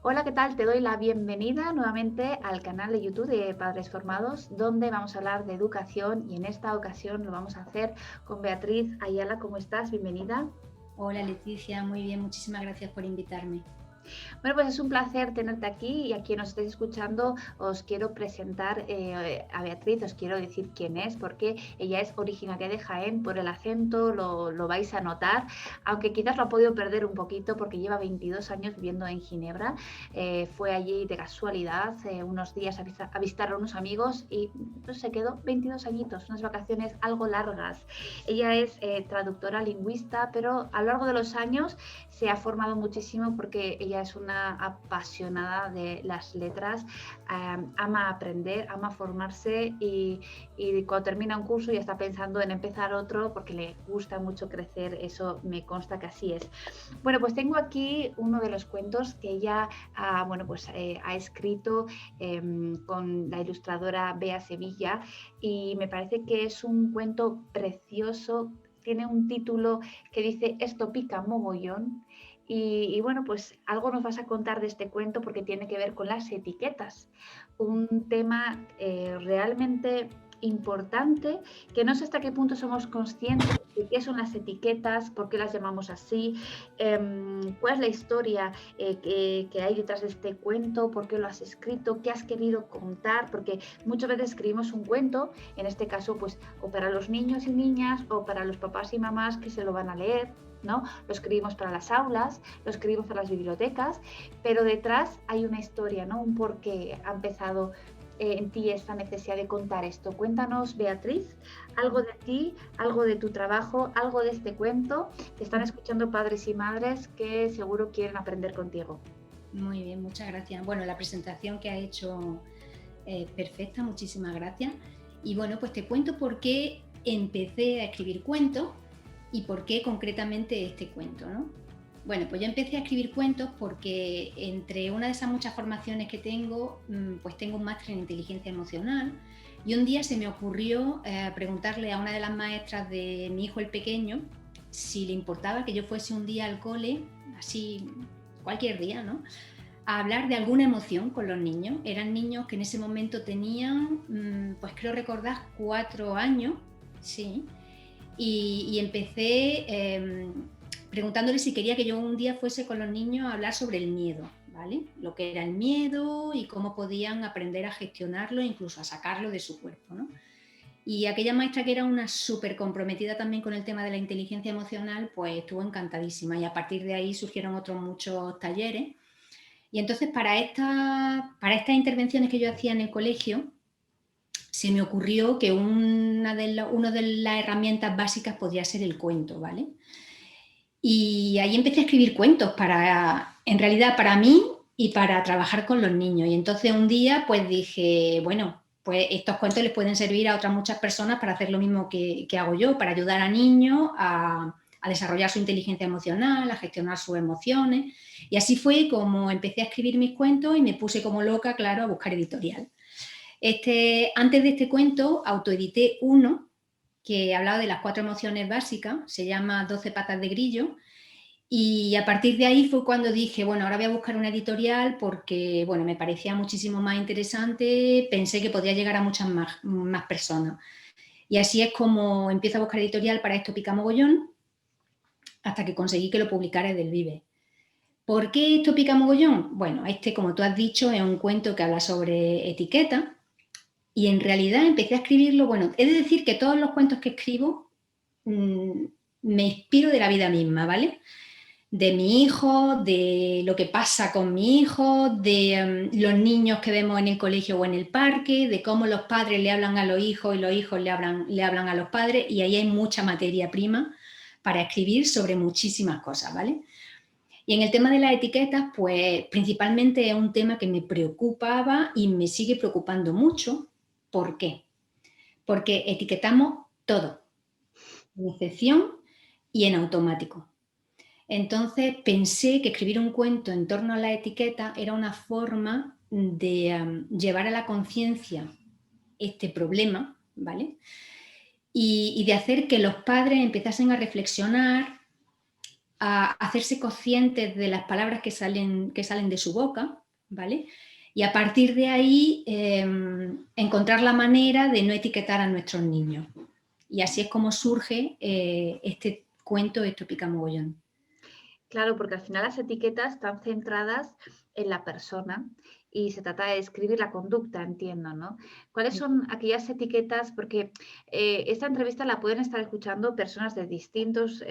Hola, ¿qué tal? Te doy la bienvenida nuevamente al canal de YouTube de Padres Formados, donde vamos a hablar de educación y en esta ocasión lo vamos a hacer con Beatriz Ayala. ¿Cómo estás? Bienvenida. Hola Leticia, muy bien, muchísimas gracias por invitarme. Bueno, pues es un placer tenerte aquí y a quien nos estéis escuchando os quiero presentar a Beatriz, os quiero decir quién es, porque ella es originaria de Jaén, por el acento lo vais a notar, aunque quizás lo ha podido perder un poquito porque lleva 22 años viviendo en Ginebra. Fue allí de casualidad unos días a visitar a unos amigos y pues, se quedó 22 añitos, unas vacaciones algo largas. Ella es traductora lingüista, pero a lo largo de los años se ha formado muchísimo porque ella es una apasionada de las letras, ama aprender, ama formarse y cuando termina un curso ya está pensando en empezar otro porque le gusta mucho crecer, eso me consta que así es. Bueno, pues tengo aquí uno de los cuentos que ella ha escrito con la ilustradora Bea Sevilla y me parece que es un cuento precioso. Tiene un título que dice Esto pica mogollón bueno, pues algo nos vas a contar de este cuento porque tiene que ver con las etiquetas, un tema realmente importante que no sé hasta qué punto somos conscientes de qué son las etiquetas, por qué las llamamos así, cuál es la historia que hay detrás de este cuento, por qué lo has escrito, qué has querido contar, porque muchas veces escribimos un cuento, en este caso pues o para los niños y niñas o para los papás y mamás que se lo van a leer, ¿no? Lo escribimos para las aulas, lo escribimos para las bibliotecas, pero detrás hay una historia, ¿no? Un por qué ha empezado en ti esta necesidad de contar esto. Cuéntanos, Beatriz, algo de ti, algo de tu trabajo, algo de este cuento. Te están escuchando padres y madres que seguro quieren aprender contigo. Muy bien, muchas gracias. Bueno, la presentación que ha hecho perfecta, muchísimas gracias. Y bueno, pues te cuento por qué empecé a escribir cuentos y por qué concretamente este cuento, ¿no? Bueno, pues yo empecé a escribir cuentos porque entre una de esas muchas formaciones que tengo, pues tengo un máster en inteligencia emocional y un día se me ocurrió preguntarle a una de las maestras de mi hijo el pequeño si le importaba que yo fuese un día al cole, así cualquier día, ¿no? A hablar de alguna emoción con los niños. Eran niños que en ese momento tenían, pues creo recordar, 4 años, sí, y empecé preguntándole si quería que yo un día fuese con los niños a hablar sobre el miedo, ¿vale? Lo que era el miedo y cómo podían aprender a gestionarlo, incluso a sacarlo de su cuerpo, ¿no? Y aquella maestra, que era una súper comprometida también con el tema de la inteligencia emocional, pues estuvo encantadísima y a partir de ahí surgieron otros muchos talleres. Y entonces para estas intervenciones que yo hacía en el colegio, se me ocurrió que una de las herramientas básicas podría ser el cuento, ¿vale? Y ahí empecé a escribir cuentos en realidad para mí y para trabajar con los niños. Y entonces un día pues dije, bueno, pues estos cuentos les pueden servir a otras muchas personas para hacer lo mismo que hago yo, para ayudar a niños a desarrollar su inteligencia emocional, a gestionar sus emociones. Y así fue como empecé a escribir mis cuentos y me puse como loca, claro, a buscar editorial. Antes de este cuento, autoedité uno que hablaba de las 4 emociones básicas, se llama 12 patas de grillo, y a partir de ahí fue cuando dije, bueno, ahora voy a buscar una editorial porque, bueno, me parecía muchísimo más interesante, pensé que podía llegar a muchas más personas. Y así es como empiezo a buscar editorial para Esto pica mogollón, hasta que conseguí que lo publicara Edelvive. ¿Por qué Esto pica mogollón? Bueno, como tú has dicho, es un cuento que habla sobre etiqueta y en realidad empecé a escribirlo, bueno, he de decir que todos los cuentos que escribo me inspiro de la vida misma, ¿vale? De mi hijo, de lo que pasa con mi hijo, de los niños que vemos en el colegio o en el parque, de cómo los padres le hablan a los hijos y los hijos le hablan a los padres, y ahí hay mucha materia prima para escribir sobre muchísimas cosas, ¿vale? Y en el tema de las etiquetas, pues principalmente es un tema que me preocupaba y me sigue preocupando mucho. ¿Por qué? Porque etiquetamos todo, en excepción y en automático. Entonces pensé que escribir un cuento en torno a la etiqueta era una forma de llevar a la conciencia este problema, ¿vale? Y de hacer que los padres empezasen a reflexionar a hacerse conscientes de las palabras que salen de su boca, ¿vale? Y a partir de ahí encontrar la manera de no etiquetar a nuestros niños. Y así es como surge este cuento Esto pica mogollón. Claro, porque al final las etiquetas están centradas en la persona y se trata de describir la conducta, entiendo, ¿no? ¿Cuáles son aquellas etiquetas? Porque esta entrevista la pueden estar escuchando personas de distintos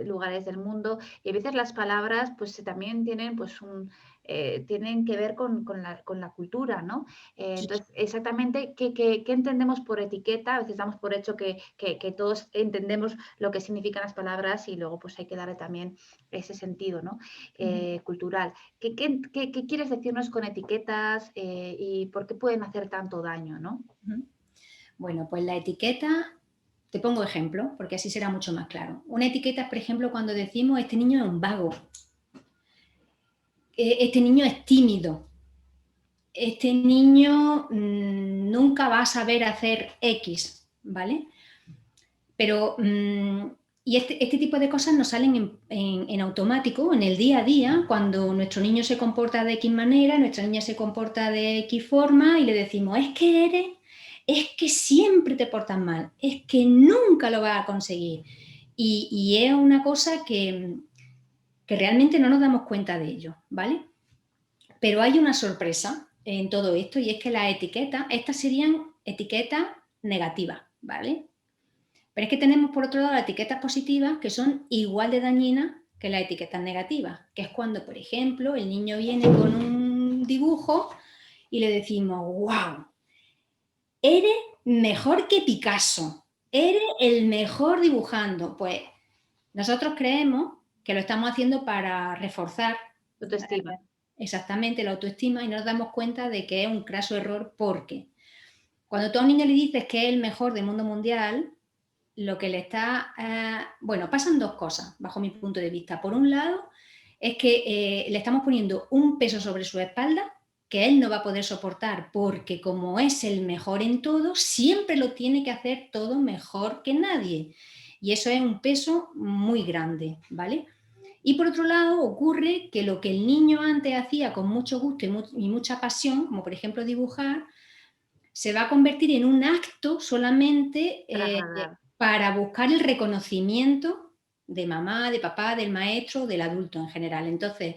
lugares del mundo y a veces las palabras pues también tienen pues tienen que ver con la cultura, ¿no? Entonces, exactamente, ¿qué entendemos por etiqueta? A veces damos por hecho que todos entendemos lo que significan las palabras y luego pues hay que darle también ese sentido, ¿no? Cultural. ¿Qué quieres decirnos con etiquetas y por qué pueden hacer tanto daño, ¿no? Bueno, pues la etiqueta, te pongo ejemplo, porque así será mucho más claro. Una etiqueta es, por ejemplo, cuando decimos este niño es un vago, este niño es tímido, este niño nunca va a saber hacer X, ¿vale? Pero, y este tipo de cosas nos salen en automático, en el día a día, cuando nuestro niño se comporta de X manera, nuestra niña se comporta de X forma y le decimos, es que siempre te portas mal, es que nunca lo vas a conseguir. Y es una cosa que realmente no nos damos cuenta de ello, ¿vale? Pero hay una sorpresa en todo esto y es que las etiquetas, estas serían etiquetas negativas, ¿vale? Pero es que tenemos por otro lado las etiquetas positivas que son igual de dañinas que las etiquetas negativas, que es cuando, por ejemplo, el niño viene con un dibujo y le decimos, wow, eres mejor que Picasso, eres el mejor dibujando. Pues nosotros creemos que lo estamos haciendo para reforzar Autoestima. exactamente la autoestima y nos damos cuenta de que es un craso error porque cuando tú a un niño le dices que es el mejor del mundo mundial, lo que le está... bueno, pasan dos cosas bajo mi punto de vista. Por un lado, es que le estamos poniendo un peso sobre su espalda que él no va a poder soportar porque como es el mejor en todo, siempre lo tiene que hacer todo mejor que nadie. Y eso es un peso muy grande, ¿vale? Y por otro lado, ocurre que lo que el niño antes hacía con mucho gusto y mucha pasión, como por ejemplo dibujar, se va a convertir en un acto solamente para buscar el reconocimiento de mamá, de papá, del maestro, del adulto en general. Entonces,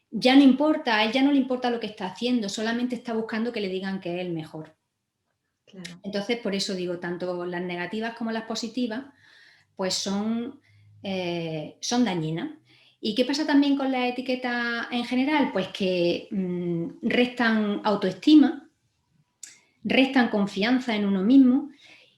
ya no importa, a él ya no le importa lo que está haciendo, solamente está buscando que le digan que es el mejor. Claro. Entonces, por eso digo, tanto las negativas como las positivas, pues son dañinas. ¿Y qué pasa también con las etiquetas en general? Pues que restan autoestima, restan confianza en uno mismo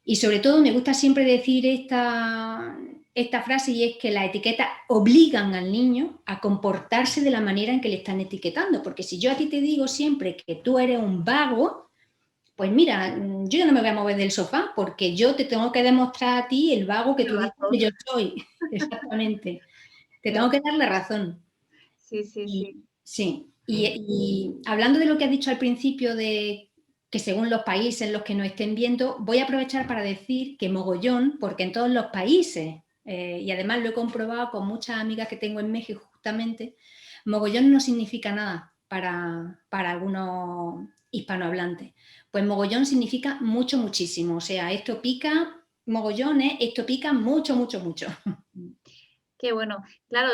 y sobre todo me gusta siempre decir esta frase y es que las etiquetas obligan al niño a comportarse de la manera en que le están etiquetando, porque si yo a ti te digo siempre que tú eres un vago, pues mira, yo ya no me voy a mover del sofá porque yo te tengo que demostrar a ti el vago que tú dices que yo soy. Exactamente. Te tengo que dar la razón. Sí, sí, sí. Sí. Y hablando de lo que has dicho al principio de que según los países en los que nos estén viendo, voy a aprovechar para decir que mogollón, porque en todos los países, y además lo he comprobado con muchas amigas que tengo en México justamente, mogollón no significa nada para algunos hispanohablantes. Pues mogollón significa mucho, muchísimo. O sea, esto pica, mogollón es esto pica mucho, mucho, mucho. Qué bueno. Claro,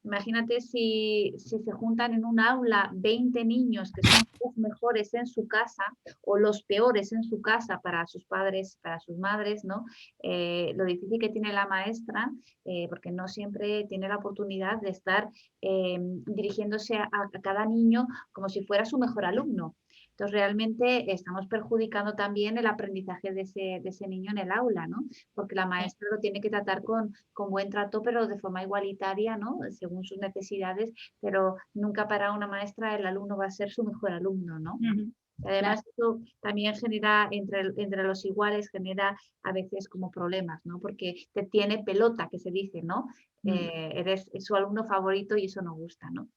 imagínate si se juntan en un aula 20 niños que son los mejores en su casa o los peores en su casa para sus padres, para sus madres, ¿no? Lo difícil que tiene la maestra, porque no siempre tiene la oportunidad de estar dirigiéndose a cada niño como si fuera su mejor alumno. Entonces, realmente estamos perjudicando también el aprendizaje de ese niño en el aula, ¿no? Porque la maestra lo tiene que tratar con buen trato, pero de forma igualitaria, ¿no? Según sus necesidades, pero nunca para una maestra el alumno va a ser su mejor alumno, ¿no? Además, esto también genera, entre los iguales, genera a veces como problemas, ¿no? Porque te tiene pelota, que se dice, ¿no? Eres su alumno favorito y eso no gusta, ¿no?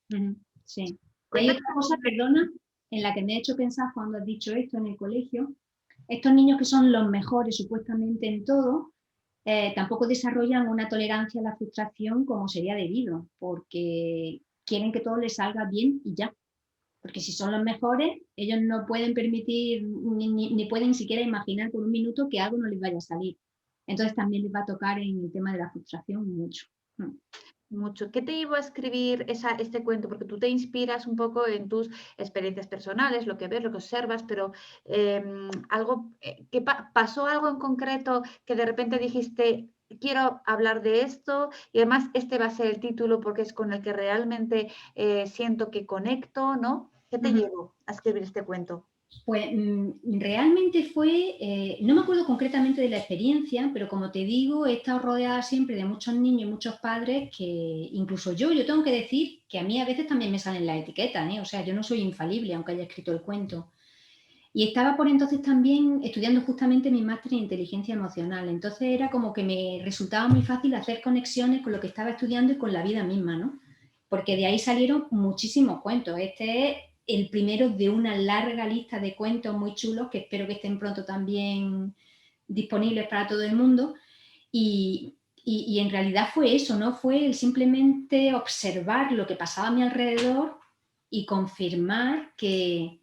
Sí. Hay otra cosa, perdona, en la que me he hecho pensar cuando has dicho esto en el colegio. Estos niños que son los mejores supuestamente en todo, tampoco desarrollan una tolerancia a la frustración como sería debido, porque quieren que todo les salga bien y ya. Porque si son los mejores, ellos no pueden permitir ni pueden siquiera imaginar por un minuto que algo no les vaya a salir. Entonces también les va a tocar en el tema de la frustración mucho. Mucho. ¿Qué te llevó a escribir este cuento? Porque tú te inspiras un poco en tus experiencias personales, lo que ves, lo que observas, pero ¿pasó algo en concreto que de repente dijiste, quiero hablar de esto y además este va a ser el título porque es con el que realmente siento que conecto, ¿no? ¿Qué te llevó a escribir este cuento? Pues realmente fue, no me acuerdo concretamente de la experiencia, pero como te digo, he estado rodeada siempre de muchos niños y muchos padres que incluso yo tengo que decir que a mí a veces también me salen las etiquetas, ¿eh? O sea, yo no soy infalible aunque haya escrito el cuento. Y estaba por entonces también estudiando justamente mi máster en inteligencia emocional, entonces era como que me resultaba muy fácil hacer conexiones con lo que estaba estudiando y con la vida misma, ¿no? Porque de ahí salieron muchísimos cuentos. Este es el primero de una larga lista de cuentos muy chulos que espero que estén pronto también disponibles para todo el mundo. Y en realidad fue eso, ¿no? Fue el simplemente observar lo que pasaba a mi alrededor y confirmar que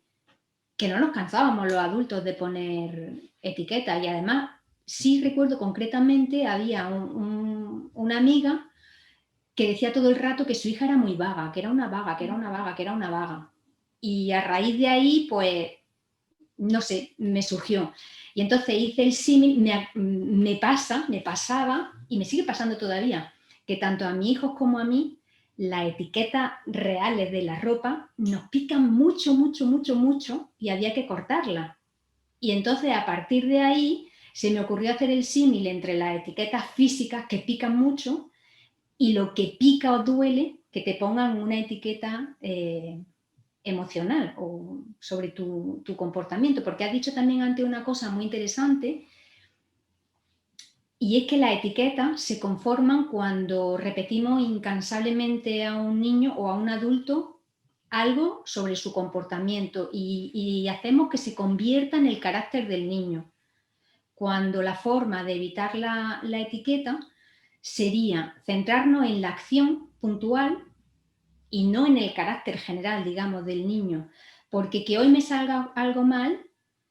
no nos cansábamos los adultos de poner etiquetas. Y además, sí recuerdo concretamente, había una amiga que decía todo el rato que su hija era muy vaga, que era una vaga, que era una vaga, que era una vaga. Y a raíz de ahí, pues, no sé, me surgió. Y entonces hice el símil, me pasaba, y me sigue pasando todavía, que tanto a mis hijos como a mí, las etiquetas reales de la ropa nos pican mucho, mucho, mucho, mucho, y había que cortarlas. Y entonces, a partir de ahí, se me ocurrió hacer el símil entre las etiquetas físicas que pican mucho y lo que pica o duele, que te pongan una etiqueta emocional o sobre tu comportamiento. Porque has dicho también antes una cosa muy interesante, y es que las etiquetas se conforman cuando repetimos incansablemente a un niño o a un adulto algo sobre su comportamiento y hacemos que se convierta en el carácter del niño. Cuando la forma de evitar la etiqueta sería centrarnos en la acción puntual y no en el carácter general, digamos, del niño. Porque que hoy me salga algo mal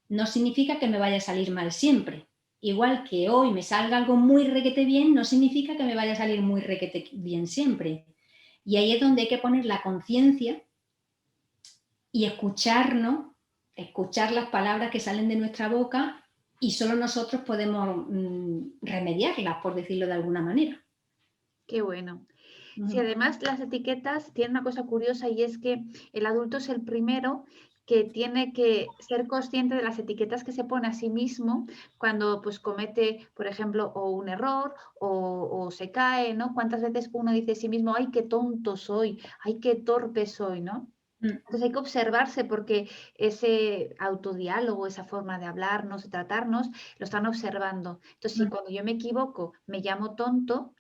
no significa que me vaya a salir mal siempre. Igual que hoy me salga algo muy requete bien, no significa que me vaya a salir muy requete bien siempre. Y ahí es donde hay que poner la conciencia y escucharnos, escuchar las palabras que salen de nuestra boca, y solo nosotros podemos remediarlas, por decirlo de alguna manera. Qué bueno. Sí, además las etiquetas tienen una cosa curiosa y es que el adulto es el primero que tiene que ser consciente de las etiquetas que se pone a sí mismo cuando pues comete, por ejemplo, o un error o se cae, ¿no? ¿Cuántas veces uno dice a sí mismo, ay, qué tonto soy, ay, qué torpe soy, ¿no? Entonces hay que observarse porque ese autodiálogo, esa forma de hablarnos, de tratarnos, lo están observando. Entonces, si cuando yo me equivoco me llamo tonto,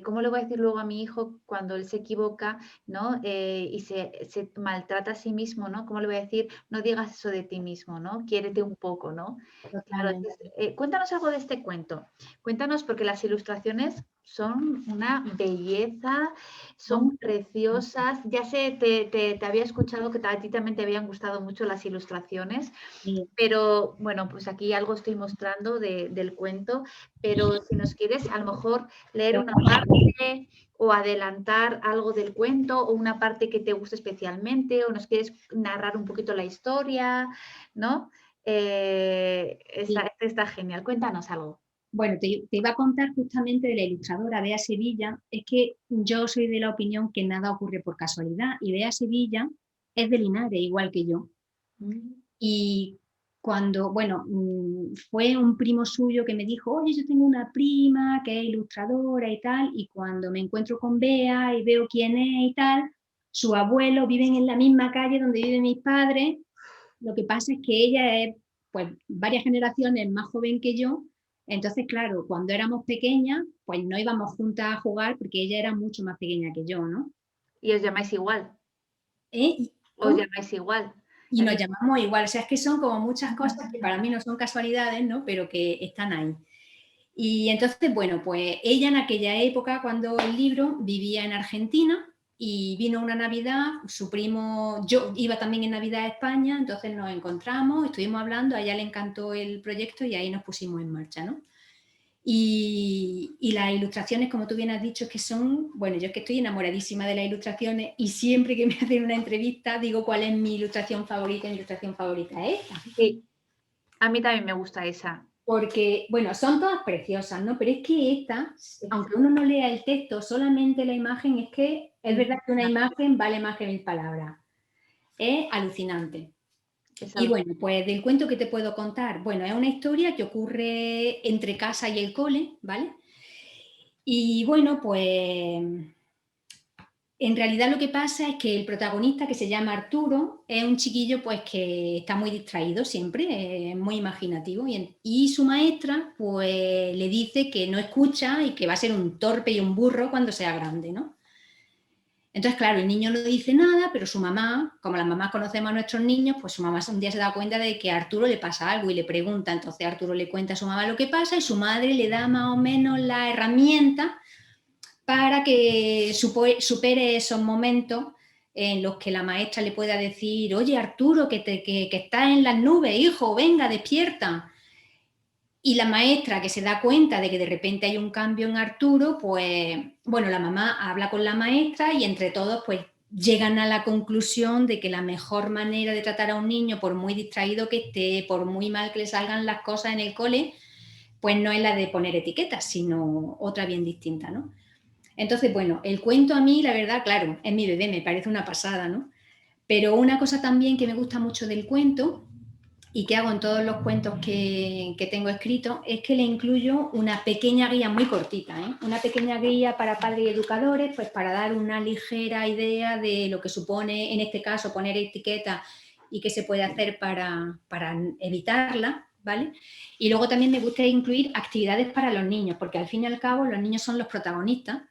¿cómo le voy a decir luego a mi hijo cuando él se equivoca, ¿no? Y se maltrata a sí mismo, ¿no? ¿Cómo le voy a decir, no digas eso de ti mismo, ¿no? Quiérete un poco, ¿no? Claro, Totalmente. cuéntanos algo de este cuento. Cuéntanos porque las ilustraciones son una belleza, son preciosas. Ya sé, te había escuchado que a ti también te habían gustado mucho las ilustraciones, Sí. pero bueno, pues aquí algo estoy mostrando del cuento, pero si nos quieres a lo mejor leer una parte o adelantar algo del cuento o una parte que te guste especialmente o nos quieres narrar un poquito la historia, ¿no? Está genial. Cuéntanos algo. Bueno, te iba a contar justamente de la ilustradora Bea Sevilla. Es que yo soy de la opinión que nada ocurre por casualidad, y Bea Sevilla es de Linares, igual que yo. Y cuando, bueno, fue un primo suyo que me dijo, oye, yo tengo una prima que es ilustradora y tal, y cuando me encuentro con Bea y veo quién es y tal, su abuelo viven en la misma calle donde viven mis padres. Lo que pasa es que ella es, pues, varias generaciones más joven que yo. Entonces, claro, cuando éramos pequeñas, pues no íbamos juntas a jugar porque ella era mucho más pequeña que yo, ¿no? Y os llamáis igual. Os ¿Cómo? llamáis igual. Y nos llamamos igual. O sea, es que son como muchas cosas que para mí no son casualidades, ¿no? Pero que están ahí. Y entonces, bueno, pues ella en aquella época, cuando el libro, vivía en Argentina y vino una Navidad, su primo, yo iba también en Navidad a España, entonces nos encontramos, estuvimos hablando, a ella le encantó el proyecto y ahí nos pusimos en marcha, ¿no? Y las ilustraciones, como tú bien has dicho, que son, bueno, yo es que estoy enamoradísima de las ilustraciones y siempre que me hacen una entrevista digo cuál es mi ilustración favorita es esta. Sí, a mí también me gusta esa. Porque, bueno, son todas preciosas, ¿no? Pero es que esta, aunque uno no lea el texto, solamente la imagen, es que es verdad que una imagen vale más que 1000 palabras. Es alucinante. Es Y algo. bueno, pues del cuento que te puedo contar, bueno, es una historia que ocurre entre casa y el cole, ¿vale? Y bueno, pues en realidad lo que pasa es que el protagonista, que se llama Arturo, es un chiquillo pues que está muy distraído siempre, es muy imaginativo, y su maestra pues le dice que no escucha y que va a ser un torpe y un burro cuando sea grande, ¿no? Entonces, claro, el niño no dice nada, pero su mamá, como las mamás conocemos a nuestros niños, pues su mamá un día se da cuenta de que a Arturo le pasa algo y le pregunta. Entonces Arturo le cuenta a su mamá lo que pasa y su madre le da más o menos la herramienta para que supere esos momentos en los que la maestra le pueda decir, oye Arturo, que estás en las nubes, hijo, venga, despierta. Y la maestra, que se da cuenta de que de repente hay un cambio en Arturo, pues, bueno, la mamá habla con la maestra y entre todos, pues, llegan a la conclusión de que la mejor manera de tratar a un niño, por muy distraído que esté, por muy mal que le salgan las cosas en el cole, pues no es la de poner etiquetas, sino otra bien distinta, ¿no? Entonces, bueno, el cuento a mí, la verdad, claro, es mi bebé, me parece una pasada, ¿no? Pero una cosa también que me gusta mucho del cuento y que hago en todos los cuentos que tengo escritos es que le incluyo una pequeña guía muy cortita, ¿eh? Una pequeña guía para padres y educadores, pues para dar una ligera idea de lo que supone, en este caso, poner etiqueta y qué se puede hacer para evitarla, ¿vale? Y luego también me gusta incluir actividades para los niños, porque al fin y al cabo los niños son los protagonistas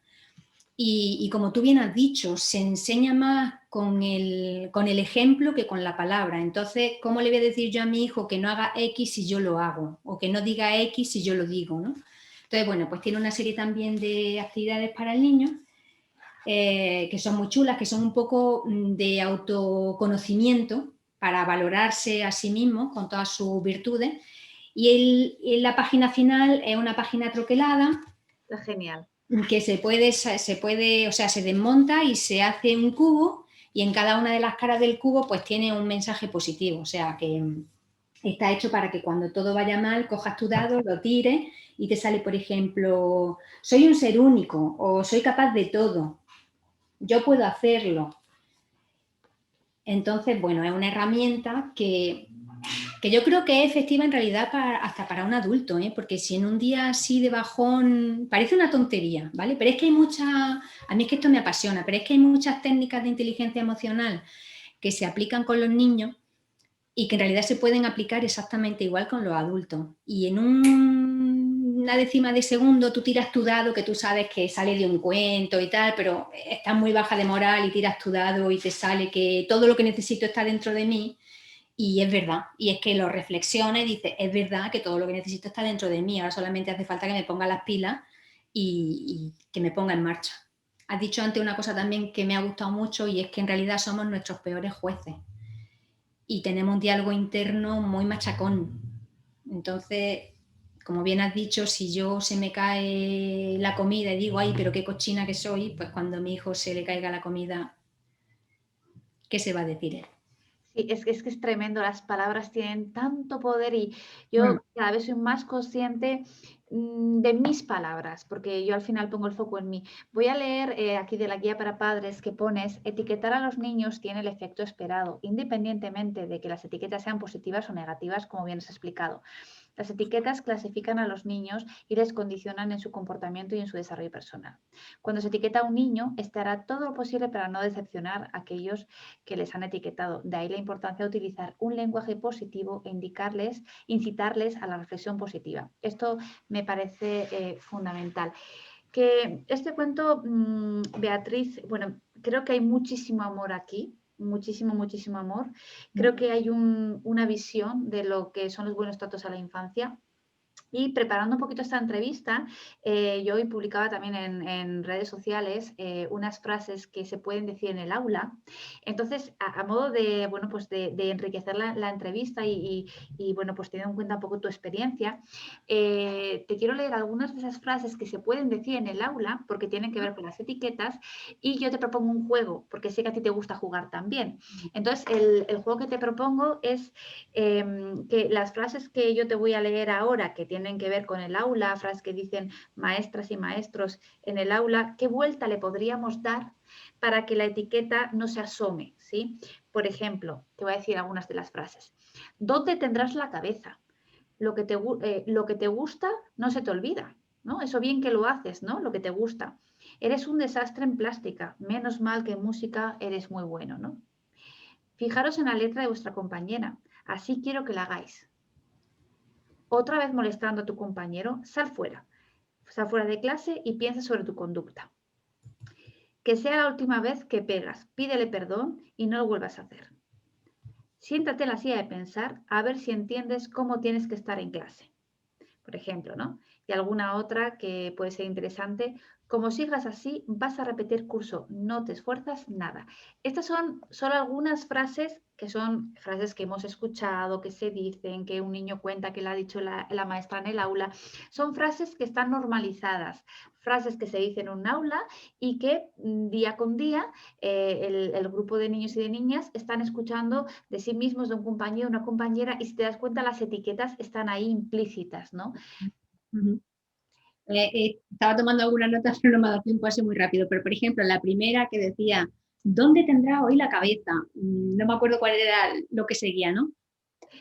y como tú bien has dicho, se enseña más con el ejemplo que con la palabra. Entonces, ¿cómo le voy a decir yo a mi hijo que no haga X si yo lo hago? O que no diga X si yo lo digo, ¿no? Entonces, bueno, pues tiene una serie también de actividades para el niño que son muy chulas, que son un poco de autoconocimiento para valorarse a sí mismo con todas sus virtudes. Y la página final es una página troquelada Genial. que o sea, se desmonta y se hace un cubo y en cada una de las caras del cubo pues tiene un mensaje positivo, o sea que está hecho para que cuando todo vaya mal cojas tu dado, lo tires y te sale, por ejemplo, soy un ser único o soy capaz de todo, yo puedo hacerlo. Entonces, bueno, es una herramienta que yo creo que es efectiva en realidad hasta para un adulto, ¿eh? Porque si en un día así de bajón, parece una tontería, ¿vale? Pero es que hay a mí es que esto me apasiona, pero es que hay muchas técnicas de inteligencia emocional que se aplican con los niños y que en realidad se pueden aplicar exactamente igual con los adultos. Y en una décima de segundo tú tiras tu dado, que tú sabes que sale de un cuento y tal, pero estás muy baja de moral y tiras tu dado y te sale que todo lo que necesito está dentro de mí. Y es verdad, y es que lo reflexiones y dices, es verdad que todo lo que necesito está dentro de mí, ahora solamente hace falta que me ponga las pilas y que me ponga en marcha. Has dicho antes una cosa también que me ha gustado mucho y es que en realidad somos nuestros peores jueces y tenemos un diálogo interno muy machacón. Entonces, como bien has dicho, si yo se me cae la comida y digo, ay, pero qué cochina que soy, pues cuando a mi hijo se le caiga la comida, ¿qué se va a decir él? Sí, es que es tremendo, las palabras tienen tanto poder y yo Mm. cada vez soy más consciente de mis palabras, porque yo al final pongo el foco en mí. Voy a leer aquí de la guía para padres que pones, etiquetar a los niños tiene el efecto esperado, independientemente de que las etiquetas sean positivas o negativas, como bien has explicado. Las etiquetas clasifican a los niños y les condicionan en su comportamiento y en su desarrollo personal. Cuando se etiqueta a un niño, hará todo lo posible para no decepcionar a aquellos que les han etiquetado. De ahí la importancia de utilizar un lenguaje positivo e incitarles a la reflexión positiva. Esto me parece fundamental. Que este cuento, Beatriz, bueno, creo que hay muchísimo amor aquí, muchísimo, muchísimo amor. Creo que hay una visión de lo que son los buenos tratos a la infancia. Y preparando un poquito esta entrevista, yo hoy publicaba también en redes sociales unas frases que se pueden decir en el aula. Entonces, a modo de, bueno, pues de enriquecer la entrevista y, bueno, pues teniendo en cuenta un poco tu experiencia, te quiero leer algunas de esas frases que se pueden decir en el aula porque tienen que ver con las etiquetas y yo te propongo un juego porque sé que a ti te gusta jugar también. Entonces, el juego que te propongo es que las frases que yo te voy a leer ahora, que tienen que ver con el aula, frases que dicen maestras y maestros en el aula, ¿qué vuelta le podríamos dar para que la etiqueta no se asome? ¿Sí? Por ejemplo, te voy a decir algunas de las frases. ¿Dónde tendrás la cabeza? Lo que te gusta no se te olvida, ¿no? Eso bien que lo haces, ¿no? Lo que te gusta. Eres un desastre en plástica, menos mal que en música eres muy bueno, ¿no? Fijaros en la letra de vuestra compañera, así quiero que la hagáis. Otra vez molestando a tu compañero, sal fuera de clase y piensa sobre tu conducta. Que sea la última vez que pegas, pídele perdón y no lo vuelvas a hacer. Siéntate en la silla de pensar a ver si entiendes cómo tienes que estar en clase, por ejemplo, ¿no? Y alguna otra que puede ser interesante. Como sigas así, vas a repetir curso, no te esfuerzas nada. Estas son solo algunas frases que son frases que hemos escuchado, que se dicen, que un niño cuenta que le ha dicho la maestra en el aula. Son frases que están normalizadas, frases que se dicen en un aula y que día con día el grupo de niños y de niñas están escuchando de sí mismos, de un compañero, una compañera, y si te das cuenta las etiquetas están ahí implícitas, ¿no? Ujú. Estaba tomando algunas notas, pero no me ha dado tiempo así muy rápido. Pero, por ejemplo, la primera que decía, ¿dónde tendrá hoy la cabeza? No me acuerdo cuál era lo que seguía, ¿no?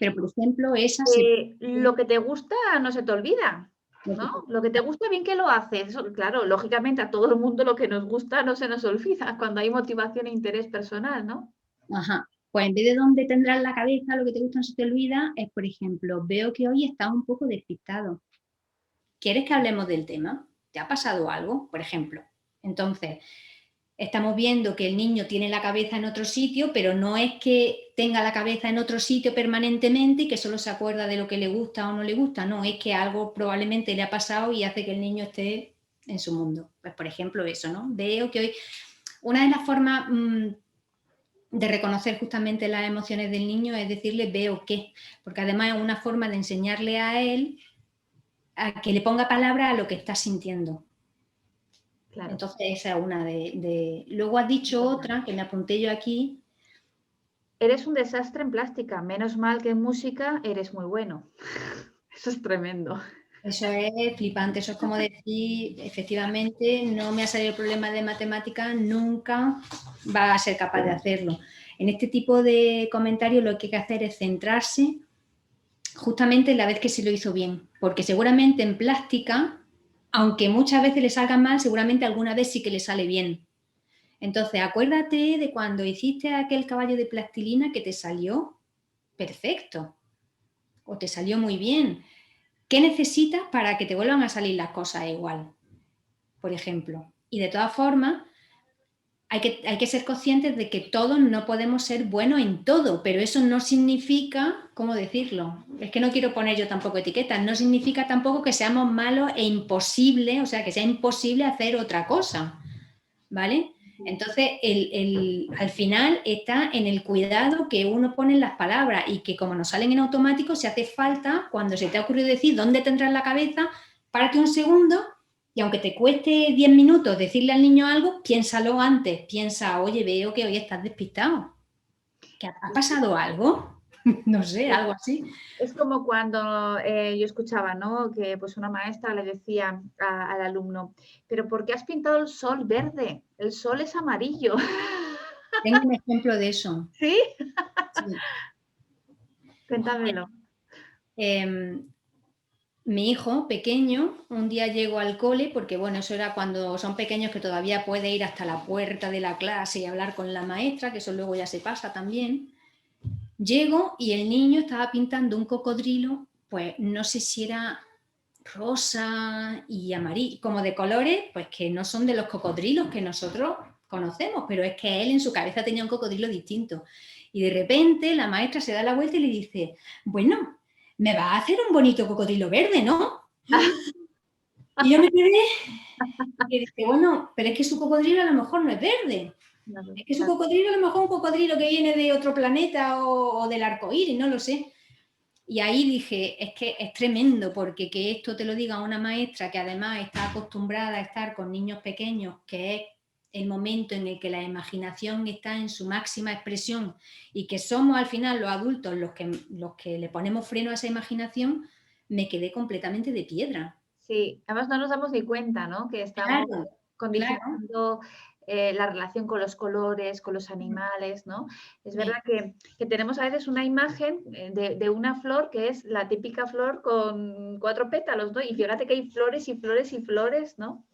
Pero, por ejemplo, esa se... Lo que te gusta no se te olvida, ¿no? Lo que te gusta bien que lo haces. Eso, claro, lógicamente a todo el mundo lo que nos gusta no se nos olvida cuando hay motivación e interés personal, ¿no? Ajá. Pues en vez de dónde tendrás la cabeza, lo que te gusta no se te olvida, es, por ejemplo, veo que hoy estás un poco despistado. ¿Quieres que hablemos del tema? ¿Te ha pasado algo? Por ejemplo. Entonces, estamos viendo que el niño tiene la cabeza en otro sitio, pero no es que tenga la cabeza en otro sitio permanentemente y que solo se acuerda de lo que le gusta o no le gusta, no, es que algo probablemente le ha pasado y hace que el niño esté en su mundo. Pues por ejemplo eso, ¿no? Veo que hoy una de las formas de reconocer justamente las emociones del niño es decirle veo qué, porque además es una forma de enseñarle a él a que le ponga palabra a lo que está sintiendo. Claro. Entonces esa es una de... Luego has dicho otra, que me apunté yo aquí. Eres un desastre en plástica, menos mal que en música eres muy bueno. Eso es tremendo. Eso es flipante, eso es como decir, efectivamente, no me ha salido el problema de matemáticas, nunca va a ser capaz de hacerlo. En este tipo de comentarios lo que hay que hacer es centrarse justamente en la vez que se lo hizo bien, porque seguramente en plástica, aunque muchas veces le salga mal, seguramente alguna vez sí que le sale bien. Entonces, acuérdate de cuando hiciste aquel caballo de plastilina que te salió perfecto o te salió muy bien. ¿Qué necesitas para que te vuelvan a salir las cosas igual? Por ejemplo. Y de todas formas, hay que ser conscientes de que todos no podemos ser buenos en todo, pero eso no significa, ¿cómo decirlo? Es que no quiero poner yo tampoco etiquetas, no significa tampoco que seamos malos e imposible, o sea, que sea imposible hacer otra cosa, ¿vale? Entonces, al final está en el cuidado que uno pone en las palabras y que como nos salen en automático, si hace falta, cuando se te ha ocurrido decir dónde tendrás la cabeza, párate un segundo y aunque te cueste 10 minutos decirle al niño algo, piénsalo antes. Piensa, oye, veo que hoy estás despistado. ¿Que ha pasado algo? No sé, algo así. Es como cuando yo escuchaba, ¿no? Que pues una maestra le decía al alumno, pero ¿por qué has pintado el sol verde? El sol es amarillo. Tengo un ejemplo de eso. ¿Sí? Sí. Cuéntamelo. Mi hijo pequeño, un día llegó al cole, porque bueno, eso era cuando son pequeños que todavía puede ir hasta la puerta de la clase y hablar con la maestra, que eso luego ya se pasa también. Llego y el niño estaba pintando un cocodrilo, pues no sé si era rosa y amarillo, como de colores, pues que no son de los cocodrilos que nosotros conocemos, pero es que él en su cabeza tenía un cocodrilo distinto. Y de repente la maestra se da la vuelta y le dice, bueno, me va a hacer un bonito cocodrilo verde, ¿no? Y yo me quedé y dije, bueno, pero es que su cocodrilo a lo mejor no es verde. Claro, Es que su claro. cocodrilo a lo mejor es un cocodrilo que viene de otro planeta o del arco iris, no lo sé. Y ahí dije, es que es tremendo, porque que esto te lo diga una maestra que además está acostumbrada a estar con niños pequeños, que es el momento en el que la imaginación está en su máxima expresión y que somos al final los adultos los que le ponemos freno a esa imaginación, me quedé completamente de piedra. Sí, además no nos damos ni cuenta, ¿no? Que estamos Claro, claro. condicionando la relación con los colores, con los animales, ¿no? Es verdad que tenemos a veces una imagen de una flor que es la típica flor con 4 pétalos, ¿no? Y fíjate que hay flores y flores y flores, ¿no?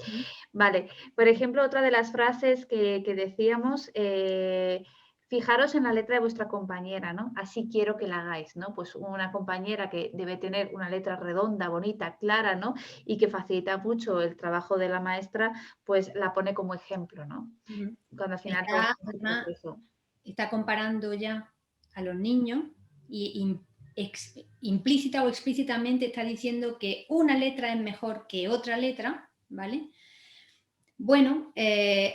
Vale, por ejemplo, otra de las frases que decíamos, fijaros en la letra de vuestra compañera, ¿no? Así quiero que la hagáis, ¿no? Pues una compañera que debe tener una letra redonda, bonita, clara, ¿no? Y que facilita mucho el trabajo de la maestra, pues la pone como ejemplo, ¿no? Cuando al final todo es Está, un además, proceso. está comparando ya a los niños y implícita o explícitamente está diciendo que una letra es mejor que otra letra, ¿vale? Bueno,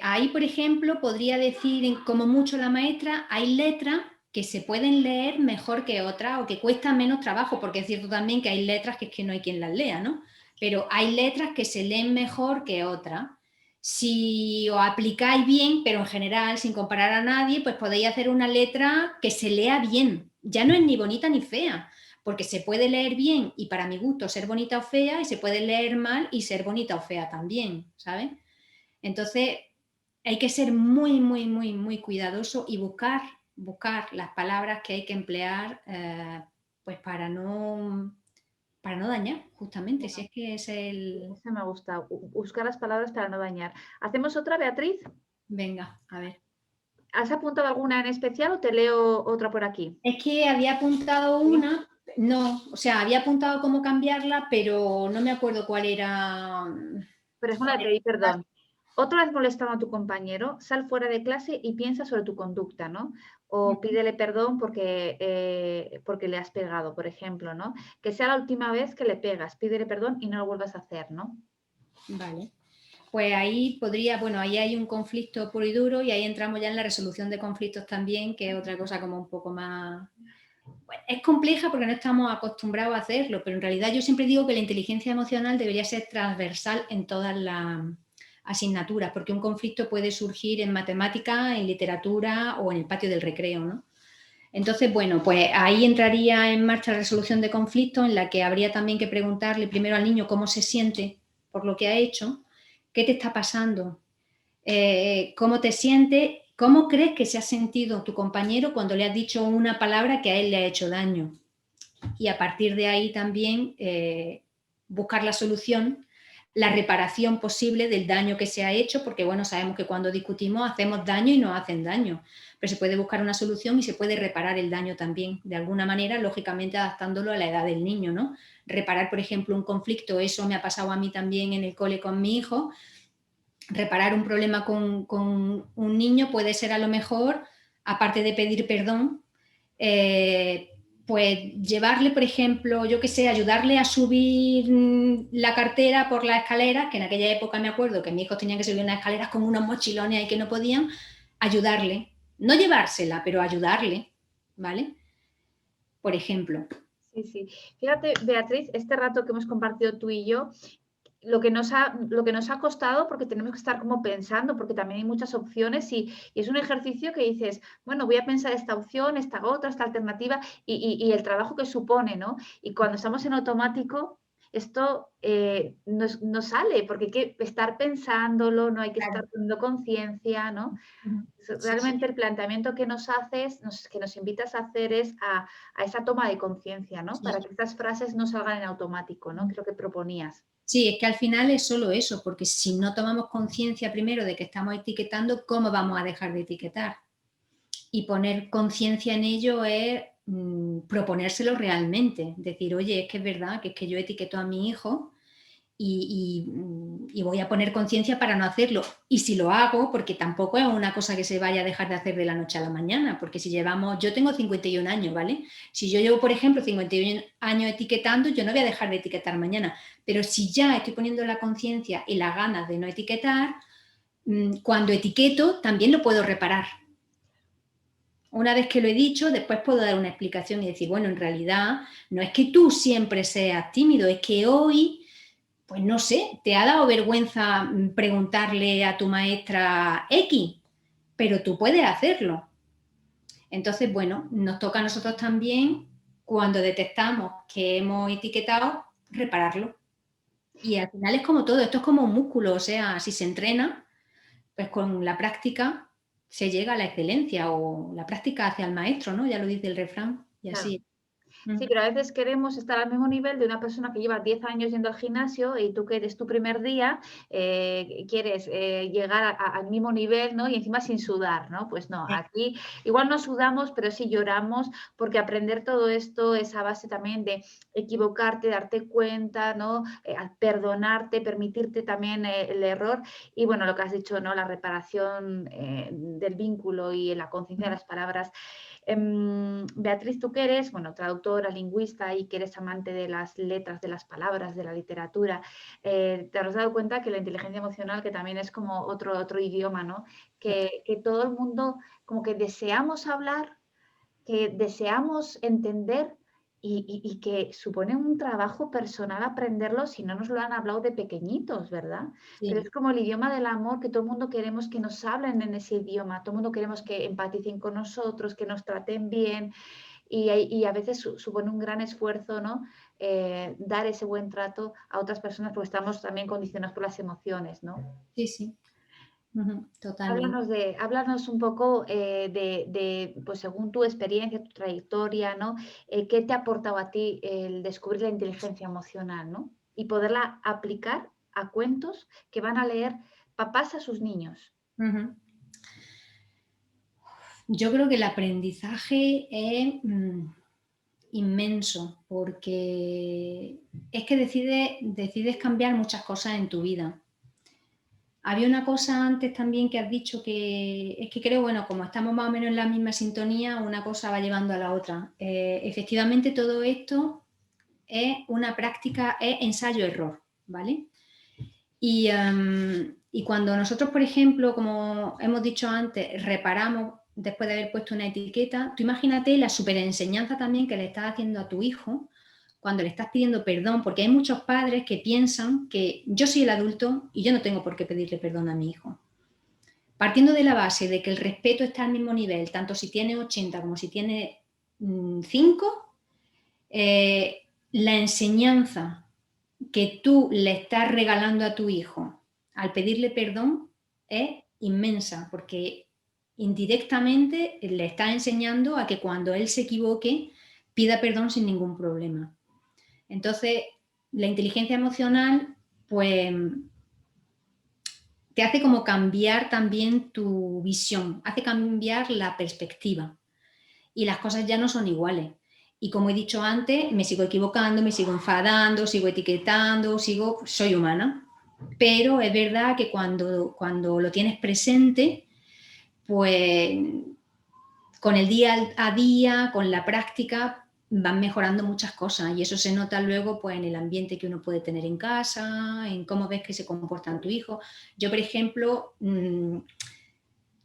ahí, por ejemplo, podría decir como mucho la maestra, hay letras que se pueden leer mejor que otras o que cuestan menos trabajo, porque es cierto también que hay letras que es que no hay quien las lea, ¿no? Pero hay letras que se leen mejor que otras. Si os aplicáis bien, pero en general, sin comparar a nadie, pues podéis hacer una letra que se lea bien. Ya no es ni bonita ni fea, porque se puede leer bien y para mi gusto ser bonita o fea, y se puede leer mal y ser bonita o fea también, ¿sabes? Entonces, hay que ser muy, muy, muy, muy cuidadoso y buscar las palabras que hay que emplear pues para no dañar, justamente, si Bueno, es que es el... eso me gusta, buscar las palabras para no dañar. ¿Hacemos otra, Beatriz? Venga, a ver. ¿Has apuntado alguna en especial o te leo otra por aquí? Es que había apuntado Sí. una, no, o sea, había apuntado cómo cambiarla, pero no me acuerdo cuál era. Por ejemplo, de pedir perdón. Otra vez molestando a tu compañero, sal fuera de clase y piensa sobre tu conducta, ¿no? O pídele perdón porque le has pegado, por ejemplo, ¿no? Que sea la última vez que le pegas, pídele perdón y no lo vuelvas a hacer, ¿no? Vale. Pues ahí podría, bueno, ahí hay un conflicto puro y duro y ahí entramos ya en la resolución de conflictos también, que es otra cosa como un poco más... Bueno, es compleja porque no estamos acostumbrados a hacerlo, pero en realidad yo siempre digo que la inteligencia emocional debería ser transversal en todas las asignaturas, porque un conflicto puede surgir en matemática, en literatura o en el patio del recreo, ¿no? Entonces, bueno, pues ahí entraría en marcha la resolución de conflictos, en la que habría también que preguntarle primero al niño cómo se siente por lo que ha hecho, qué te está pasando, cómo te sientes, cómo crees que se ha sentido tu compañero cuando le has dicho una palabra que a él le ha hecho daño. Y a partir de ahí también buscar la solución, la reparación posible del daño que se ha hecho, porque bueno, sabemos que cuando discutimos hacemos daño y nos hacen daño, pero se puede buscar una solución y se puede reparar el daño también, de alguna manera, lógicamente adaptándolo a la edad del niño, ¿no? Reparar, por ejemplo, un conflicto, eso me ha pasado a mí también en el cole con mi hijo. Reparar un problema con un niño puede ser a lo mejor, aparte de pedir perdón, pues llevarle, por ejemplo, yo qué sé, ayudarle a subir la cartera por la escalera, que en aquella época me acuerdo que mis hijos tenían que subir unas escaleras con unos mochilones ahí que no podían, ayudarle, no llevársela, pero ayudarle, ¿vale? Por ejemplo. Sí, sí. Fíjate, Beatriz, este rato que hemos compartido tú y yo, lo que nos ha costado, porque tenemos que estar como pensando, porque también hay muchas opciones y es un ejercicio que dices, bueno, voy a pensar esta opción, esta otra, esta alternativa y el trabajo que supone, ¿no? Y cuando estamos en automático, esto no sale, porque hay que estar pensándolo, no hay que Claro. estar teniendo conciencia, ¿no? Sí, sí. Realmente el planteamiento que nos haces, que nos invitas a hacer es a esa toma de conciencia, ¿no? Sí. Para que estas frases no salgan en automático, ¿no? Que es lo que proponías. Sí, es que al final es solo eso, porque si no tomamos conciencia primero de que estamos etiquetando, ¿cómo vamos a dejar de etiquetar? Y poner conciencia en ello es proponérselo realmente, decir, oye, es que es verdad, que es que yo etiqueto a mi hijo y voy a poner conciencia para no hacerlo. Y si lo hago, porque tampoco es una cosa que se vaya a dejar de hacer de la noche a la mañana, porque si llevamos, yo tengo 51 años, ¿vale? Si yo llevo, por ejemplo, 51 años etiquetando, yo no voy a dejar de etiquetar mañana, pero si ya estoy poniendo la conciencia y las ganas de no etiquetar, cuando etiqueto también lo puedo reparar. Una vez que lo he dicho, después puedo dar una explicación y decir, bueno, en realidad no es que tú siempre seas tímido, es que hoy, pues no sé, te ha dado vergüenza preguntarle a tu maestra X, pero tú puedes hacerlo. Entonces, bueno, nos toca a nosotros también, cuando detectamos que hemos etiquetado, repararlo. Y al final es como todo, esto es como un músculo, o sea, si se entrena, pues con la práctica se llega a la excelencia, o la práctica hacia el maestro, ¿no? Ya lo dice el refrán, y Claro. así. Sí, pero a veces queremos estar al mismo nivel de una persona que lleva 10 años yendo al gimnasio y tú que eres tu primer día, quieres llegar al mismo nivel, ¿no? Y encima sin sudar, ¿no? Pues no, aquí igual no sudamos, pero sí lloramos, porque aprender todo esto es a base también de equivocarte, darte cuenta, ¿no? Perdonarte, permitirte también el error. Y bueno, lo que has dicho, ¿no? La reparación del vínculo y la conciencia de las palabras. Beatriz, tú que eres, bueno, traductora, lingüista y que eres amante de las letras, de las palabras, de la literatura, te has dado cuenta que la inteligencia emocional, que también es como otro idioma, ¿no? Que todo el mundo como que deseamos hablar, que deseamos entender y que supone un trabajo personal aprenderlo si no nos lo han hablado de pequeñitos, ¿verdad? Pero Sí, es como el idioma del amor, que todo el mundo queremos que nos hablen en ese idioma, todo el mundo queremos que empaticen con nosotros, que nos traten bien y a veces supone un gran esfuerzo, ¿no? Dar ese buen trato a otras personas porque estamos también condicionados por las emociones, ¿no? sí, sí. Totalmente. Háblanos un poco pues según tu experiencia, tu trayectoria, ¿no? ¿Qué te ha aportado a ti el descubrir la inteligencia emocional, ¿no? Y poderla aplicar a cuentos que van a leer papás a sus niños. Ujú. Yo creo que el aprendizaje es inmenso, porque es que decides cambiar muchas cosas en tu vida. Había una cosa antes también que has dicho, que es que creo, bueno, como estamos más o menos en la misma sintonía, una cosa va llevando a la otra. Efectivamente, todo esto es una práctica, es ensayo-error, ¿vale? Y cuando nosotros, por ejemplo, como hemos dicho antes, reparamos después de haber puesto una etiqueta, tú imagínate la superenseñanza también que le estás haciendo a tu hijo cuando le estás pidiendo perdón, porque hay muchos padres que piensan que yo soy el adulto y yo no tengo por qué pedirle perdón a mi hijo. Partiendo de la base de que el respeto está al mismo nivel, tanto si tiene 80 como si tiene 5, la enseñanza que tú le estás regalando a tu hijo al pedirle perdón es inmensa, porque indirectamente le estás enseñando a que cuando él se equivoque pida perdón sin ningún problema. Entonces, la inteligencia emocional, pues, te hace como cambiar también tu visión, hace cambiar la perspectiva y las cosas ya no son iguales. Y como he dicho antes, me sigo equivocando, me sigo enfadando, sigo etiquetando, soy humana. Pero es verdad que cuando lo tienes presente, pues con el día a día, con la práctica, van mejorando muchas cosas y eso se nota luego pues en el ambiente que uno puede tener en casa, en cómo ves que se comportan tu hijo. Yo, por ejemplo,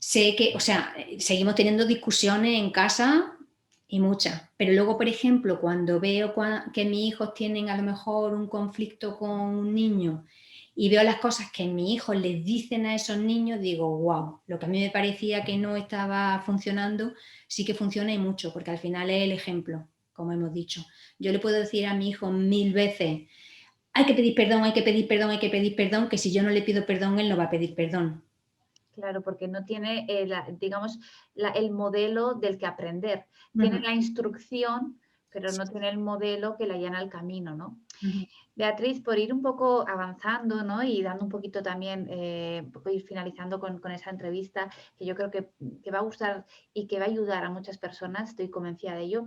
sé que, o sea, seguimos teniendo discusiones en casa y muchas, pero luego, por ejemplo, cuando veo que mis hijos tienen a lo mejor un conflicto con un niño y veo las cosas que mis hijos les dicen a esos niños, digo, wow, lo que a mí me parecía que no estaba funcionando, sí que funciona y mucho, porque al final es el ejemplo, como hemos dicho. Yo le puedo decir a mi hijo 1000 veces, hay que pedir perdón, hay que pedir perdón, hay que pedir perdón, que si yo no le pido perdón, él no va a pedir perdón. Claro, porque no tiene, digamos, el modelo del que aprender. Tiene Ujú, la instrucción, pero no tiene el modelo que le allana el camino, ¿no? ujú. Beatriz, por ir un poco avanzando, ¿no? Y dando un poquito también, un poco ir finalizando con esa entrevista, que yo creo que va a gustar y que va a ayudar a muchas personas, estoy convencida de ello.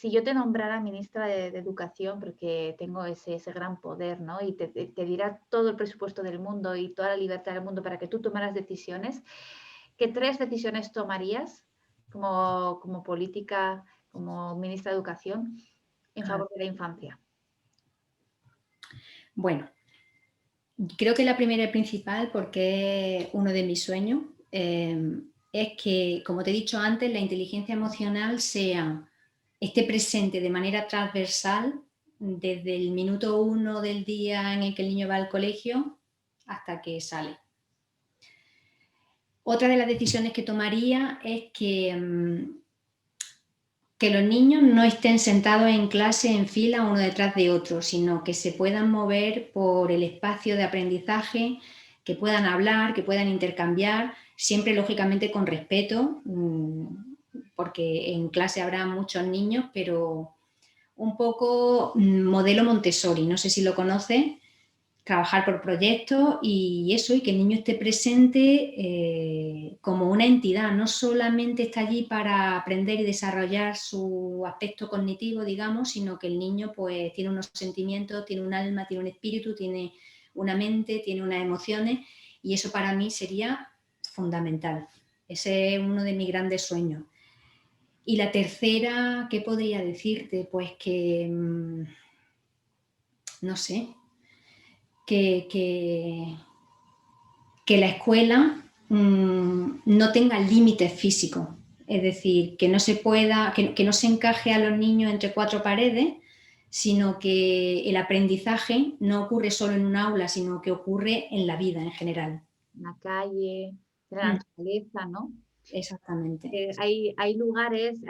si yo te nombrara ministra de Educación, porque tengo ese gran poder, ¿no? Y te diera todo el presupuesto del mundo y toda la libertad del mundo para que tú tomaras decisiones, ¿qué 3 decisiones tomarías como política, como ministra de Educación, en Ah, favor de la infancia? bueno, creo que la primera y principal, porque es uno de mis sueños, es que, como te he dicho antes, la inteligencia emocional esté presente de manera transversal desde el minuto 1 del día en el que el niño va al colegio hasta que sale. Otra de las decisiones que tomaría es que los niños no estén sentados en clase en fila uno detrás de otro, sino que se puedan mover por el espacio de aprendizaje, que puedan hablar, que puedan intercambiar, siempre lógicamente con respeto, porque en clase habrá muchos niños, pero un poco modelo Montessori, no sé si lo conoces, trabajar por proyectos y eso, y que el niño esté presente como una entidad, no solamente está allí para aprender y desarrollar su aspecto cognitivo, digamos, sino que el niño pues tiene unos sentimientos, tiene un alma, tiene un espíritu, tiene una mente, tiene unas emociones, y eso para mí sería fundamental. Ese es uno de mis grandes sueños. Y la tercera, ¿qué podría decirte? Pues que, no sé, que, que, que la escuela no tenga límites físicos, es decir, que no se pueda, que no se encaje a los niños entre 4 paredes, sino que el aprendizaje no ocurre solo en un aula, sino que ocurre en la vida en general. En la calle, en la Mm, naturaleza, ¿no? exactamente. Hay lugares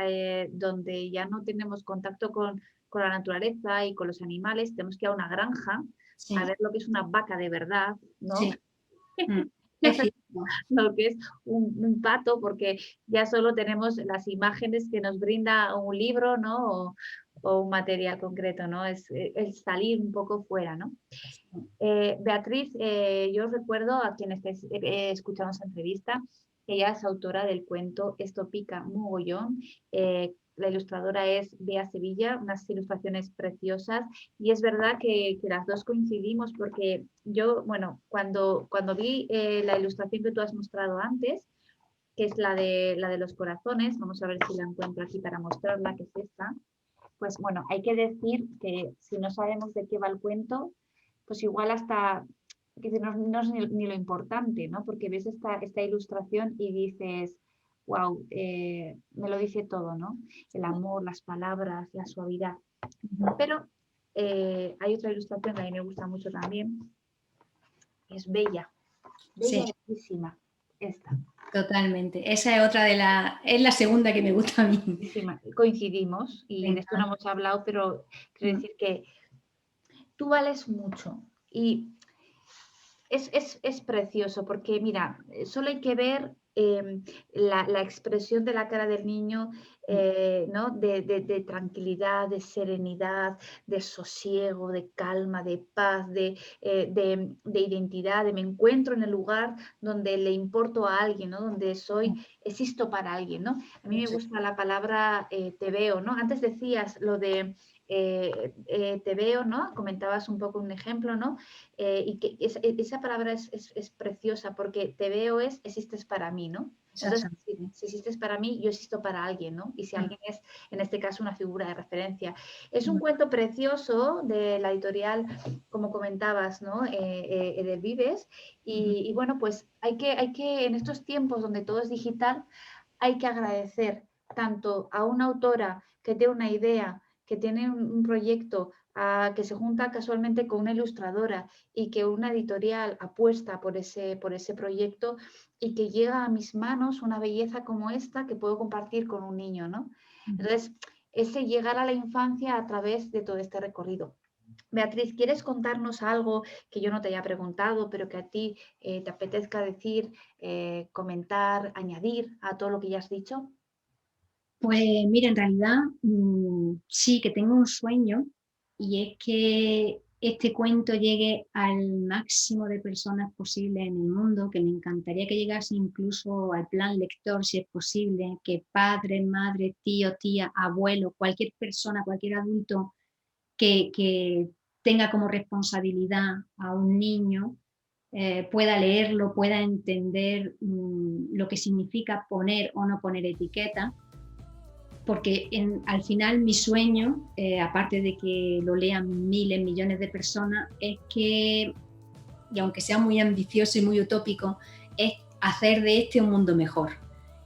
donde ya no tenemos contacto con la naturaleza y con los animales, tenemos que ir a una granja a Sí, ver lo que es una vaca de verdad, ¿no? sí, mm, es cierto. Lo que es un pato, porque ya solo tenemos las imágenes que nos brinda un libro, ¿no? O un material concreto, ¿no? Es el salir un poco fuera, ¿no? Beatriz, yo recuerdo a quienes escuchamos esta entrevista, ella es autora del cuento Esto pica mogollón. La ilustradora es Bea Sevilla, unas ilustraciones preciosas. Y es verdad que las dos coincidimos porque yo, bueno, cuando vi la ilustración que tú has mostrado antes, que es la de los corazones, vamos a ver si la encuentro aquí para mostrarla, que es esta. Pues bueno, hay que decir que si no sabemos de qué va el cuento, pues igual hasta que no es ni lo importante, ¿no? Porque ves esta ilustración y dices, wow, me lo dice todo, ¿no? El amor, las palabras, la suavidad. Pero hay otra ilustración que a mí me gusta mucho también, que es bella, bella, Sí, bellísima, esta. totalmente. Esa es otra es la segunda que me gusta a mí. Bellísima. Coincidimos y Me en esto no encanta. hemos hablado, pero quiero decir que tú vales mucho y es precioso porque, mira, solo hay que ver la expresión de la cara del niño, ¿no? De tranquilidad, de serenidad, de sosiego, de calma, de paz, de identidad, de me encuentro en el lugar donde le importo a alguien, ¿no? Donde existo para alguien, ¿no? A mí me gusta la palabra te veo, ¿no? Antes decías lo de te veo, ¿no? Comentabas un poco un ejemplo, ¿no? Y que esa palabra es preciosa porque te veo existes para mí, ¿no? Entonces, Exactamente. si existes para mí, yo existo para alguien, ¿no? Y si Mm, alguien es, en este caso, una figura de referencia. Es un mm, cuento precioso de la editorial, como comentabas, ¿no? Edelvives. mm, Y bueno, pues en estos tiempos donde todo es digital, hay que agradecer tanto a una autora que tiene una idea, que tiene un proyecto, que se junta casualmente con una ilustradora y que una editorial apuesta por ese proyecto y que llega a mis manos una belleza como esta que puedo compartir con un niño, ¿no? mm. Entonces, ese llegar a la infancia a través de todo este recorrido. Beatriz, ¿quieres contarnos algo que yo no te haya preguntado, pero que a ti te apetezca decir, comentar, añadir a todo lo que ya has dicho? Pues mira, en realidad sí que tengo un sueño, y es que este cuento llegue al máximo de personas posible en el mundo, que me encantaría que llegase incluso al plan lector, si es posible, que padre, madre, tío, tía, abuelo, cualquier persona, cualquier adulto que tenga como responsabilidad a un niño, pueda leerlo, pueda entender lo que significa poner o no poner etiqueta, porque al final mi sueño, aparte de que lo lean miles, millones de personas, es que, y aunque sea muy ambicioso y muy utópico, es hacer de este un mundo mejor.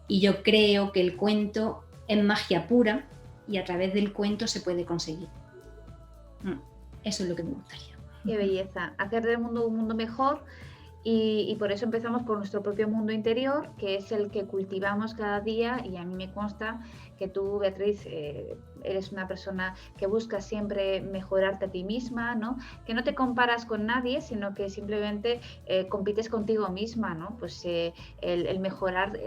Y yo creo que el cuento es magia pura y a través del cuento se puede conseguir. Eso es lo que me gustaría. Qué belleza, hacer del mundo un mundo mejor. Y por eso empezamos por nuestro propio mundo interior, que es el que cultivamos cada día, y a mí me consta que tú, Beatriz, eres una persona que busca siempre mejorarte a ti misma, ¿no? Que no te comparas con nadie, sino que simplemente compites contigo misma, ¿no? Pues el mejorar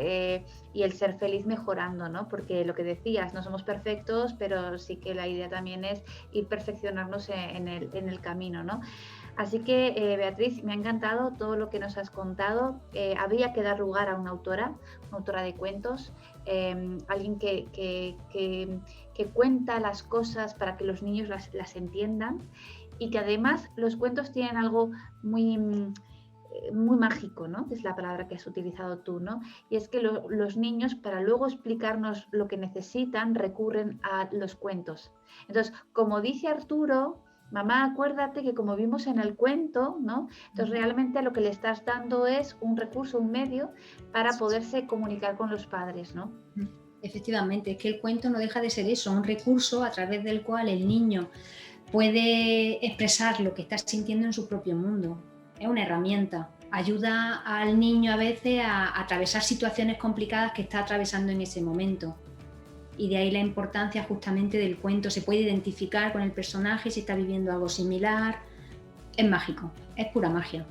y el ser feliz mejorando, ¿no? Porque lo que decías, no somos perfectos, pero sí que la idea también es ir perfeccionarnos en el camino, ¿no? Así que, Beatriz, me ha encantado todo lo que nos has contado. Habría que dar lugar a una autora de cuentos, alguien que cuenta las cosas para que los niños las entiendan, y que además los cuentos tienen algo muy mágico, ¿no? Que es la palabra que has utilizado tú, ¿no? Y es que los niños, para luego explicarnos lo que necesitan, recurren a los cuentos. Entonces, como dice Arturo, mamá, acuérdate que como vimos en el cuento, ¿no? Entonces realmente lo que le estás dando es un recurso, un medio para poderse comunicar con los padres, ¿no? Efectivamente, es que el cuento no deja de ser eso, un recurso a través del cual el niño puede expresar lo que está sintiendo en su propio mundo. Es una herramienta. Ayuda al niño a veces a atravesar situaciones complicadas que está atravesando en ese momento. Y de ahí la importancia justamente del cuento. Se puede identificar con el personaje si está viviendo algo similar. Es mágico, es pura magia.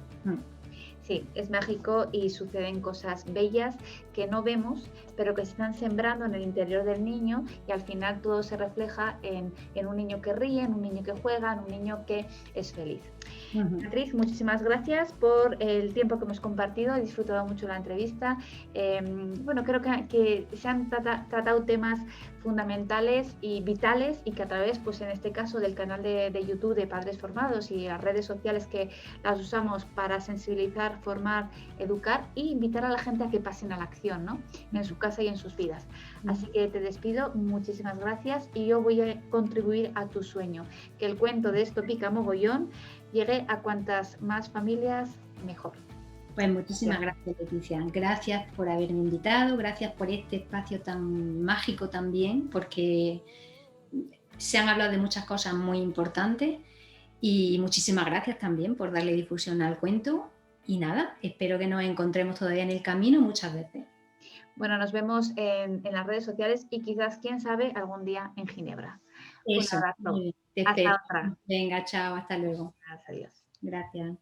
Sí, es mágico y suceden cosas bellas que no vemos, pero que se están sembrando en el interior del niño, y al final todo se refleja en un niño que ríe, en un niño que juega, en un niño que es feliz. Beatriz, muchísimas gracias por el tiempo que hemos compartido. He disfrutado mucho la entrevista. Bueno, creo que se han tratado temas fundamentales y vitales, y que a través, pues en este caso, del canal de YouTube de Padres Formados y las redes sociales que las usamos para sensibilizar, formar, educar e invitar a la gente a que pasen a la acción, ¿no? En su casa y en sus vidas. Así que te despido, muchísimas gracias, y yo voy a contribuir a tu sueño, que el cuento de Esto pica mogollón llegue a cuantas más familias mejor. Pues muchísimas gracias, Leticia. Gracias por haberme invitado, gracias por este espacio tan mágico también, porque se han hablado de muchas cosas muy importantes, y muchísimas gracias también por darle difusión al cuento. Y nada, espero que nos encontremos todavía en el camino muchas veces. Bueno, nos vemos en las redes sociales y quizás, quién sabe, algún día en Ginebra. Eso. Un abrazo. Te Hasta espero. otra. Venga, chao, hasta luego. Adiós. Gracias.